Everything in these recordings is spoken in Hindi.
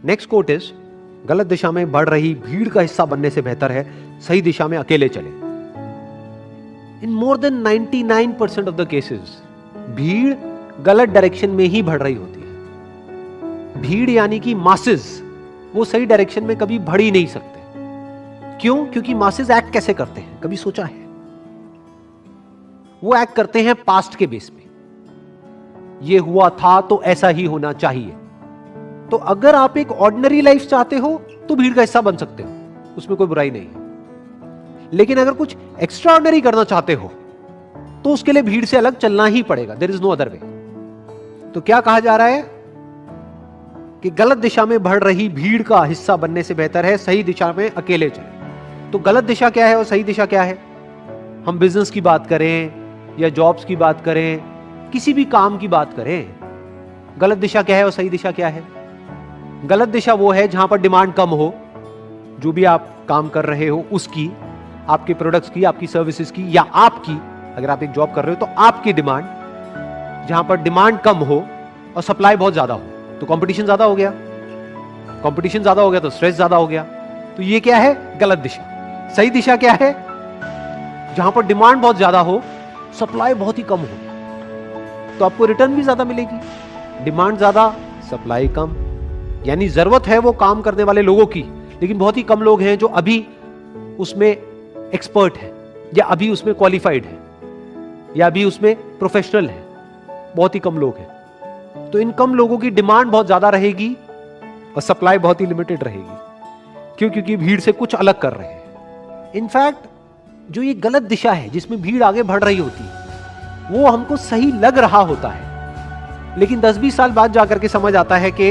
नेक्स्ट कोट इज, गलत दिशा में बढ़ रही भीड़ का हिस्सा बनने से बेहतर है सही दिशा में अकेले चले। In more than 99% of the cases भीड़ गलत डायरेक्शन में ही बढ़ रही होती है। भीड़ यानी कि मासेस, वो सही डायरेक्शन में कभी बढ़ ही नहीं सकते। क्यों? क्योंकि मासेस एक्ट कैसे करते हैं, कभी सोचा है? वो एक्ट करते हैं पास्ट के बेस पे, ये हुआ था तो ऐसा ही होना चाहिए। तो अगर आप एक ऑर्डिनरी लाइफ चाहते हो तो भीड़ का हिस्सा बन सकते हो, उसमें कोई बुराई नहीं है। लेकिन अगर कुछ एक्स्ट्रा ऑर्डिनरी करना चाहते हो तो उसके लिए भीड़ से अलग चलना ही पड़ेगा, there is no other way. तो क्या कहा जा रहा है कि गलत दिशा में बढ़ रही भीड़ का हिस्सा बनने से बेहतर है सही दिशा में अकेले चले। तो गलत दिशा क्या है और सही दिशा क्या है? हम बिजनेस की बात करें या जॉब्स की बात करें, किसी भी काम की बात करें, गलत दिशा क्या है और सही दिशा क्या है? गलत दिशा वो है जहां पर डिमांड कम हो, जो भी आप काम कर रहे हो उसकी, आपके प्रोडक्ट्स की, आपकी सर्विसेज की, या आपकी, अगर आप एक जॉब कर रहे हो तो आपकी डिमांड, जहां पर डिमांड कम हो और सप्लाई बहुत ज्यादा हो, तो कंपटीशन ज्यादा हो गया। कंपटीशन ज्यादा हो गया तो स्ट्रेस ज्यादा हो गया। तो ये क्या है? गलत दिशा। सही दिशा क्या है? जहां पर डिमांड बहुत ज्यादा हो, सप्लाई बहुत ही कम हो, तो आपको रिटर्न भी ज्यादा मिलेगी। डिमांड ज्यादा, सप्लाई कम, यानी जरूरत है वो काम करने वाले लोगों की, लेकिन बहुत ही कम लोग हैं जो अभी उसमें एक्सपर्ट है, या अभी उसमें क्वालिफाइड है, या अभी उसमें प्रोफेशनल है। बहुत ही कम लोग हैं। तो इन कम लोगों की डिमांड बहुत ज्यादा रहेगी और सप्लाई बहुत ही लिमिटेड रहेगी। क्यों? क्योंकि भीड़ से कुछ अलग कर रहे हैं। इनफैक्ट जो ये गलत दिशा है जिसमें भीड़ आगे बढ़ रही होती है, वो हमको सही लग रहा होता है, लेकिन 10-20 साल बाद जाकर के समझ आता है कि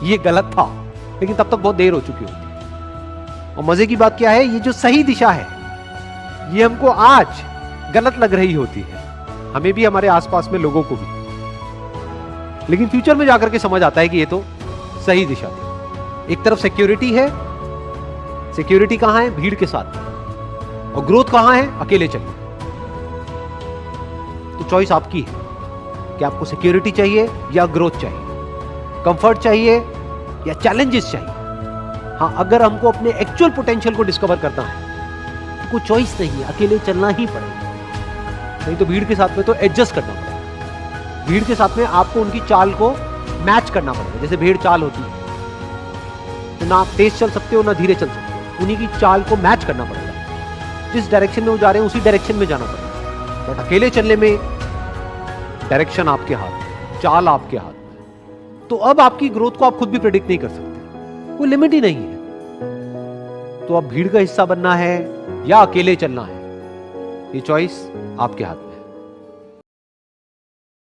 ये गलत था, लेकिन तब तक बहुत देर हो चुकी होती है। और मजे की बात क्या है, ये जो सही दिशा है ये हमको आज गलत लग रही होती है, हमें भी, हमारे आसपास में लोगों को भी, लेकिन फ्यूचर में जाकर के समझ आता है कि ये तो सही दिशा थी। एक तरफ सिक्योरिटी है, सिक्योरिटी कहां है? भीड़ के साथ। और ग्रोथ कहां है? अकेले चलिए। तो चॉइस आपकी है कि आपको सिक्योरिटी चाहिए या ग्रोथ चाहिए, कंफर्ट चाहिए या चैलेंजेस चाहिए। हाँ, अगर हमको अपने एक्चुअल पोटेंशियल को डिस्कवर करना है तो कोई चॉइस नहीं है, अकेले चलना ही पड़ेगा। नहीं तो भीड़ के साथ में तो एडजस्ट करना पड़ेगा। भीड़ के साथ में आपको उनकी चाल को मैच करना पड़ेगा। जैसे भीड़ चाल होती है, तो ना आप तेज चल सकते हो ना धीरे चल सकते हो, उन्हीं की चाल को मैच करना पड़ेगा। जिस डायरेक्शन में वो जा रहे हैं उसी डायरेक्शन में जाना पड़ेगा। बट अकेले चलने में डायरेक्शन आपके हाथ में, चाल आपके हाथ में। तो अब आपकी ग्रोथ को आप खुद भी प्रेडिक्ट नहीं कर सकते, कोई लिमिट ही नहीं है। तो अब भीड़ का हिस्सा बनना है या अकेले चलना है, ये चॉइस आपके हाथ में।